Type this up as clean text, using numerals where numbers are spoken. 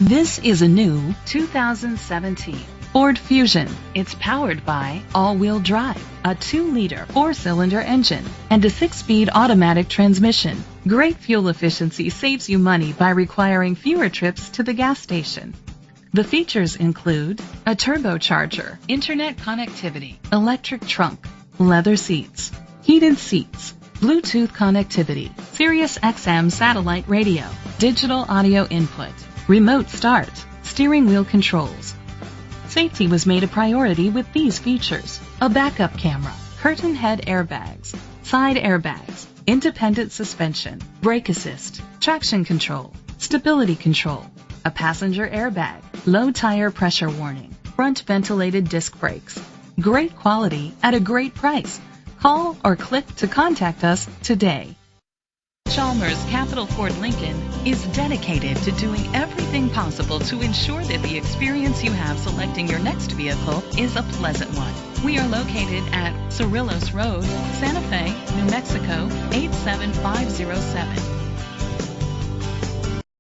This is a new 2017 Ford Fusion. It's powered by all-wheel drive, a 2-liter 4-cylinder engine, and a 6-speed automatic transmission. Great fuel efficiency saves you money by requiring fewer trips to the gas station. The features include a turbocharger, internet connectivity, electric trunk, leather seats, heated seats, Bluetooth connectivity, Sirius XM satellite radio, digital audio input, remote start, steering wheel controls. Safety was made a priority with these features: a backup camera, curtain head airbags, side airbags, independent suspension, brake assist, traction control, stability control, a passenger airbag, low tire pressure warning, front ventilated disc brakes. Great quality at a great price. Call or click to contact us today. Chalmers Capital Ford Lincoln is dedicated to doing everything possible to ensure that the experience you have selecting your next vehicle is a pleasant one. We are located at Cerrillos Road, Santa Fe, New Mexico 87507.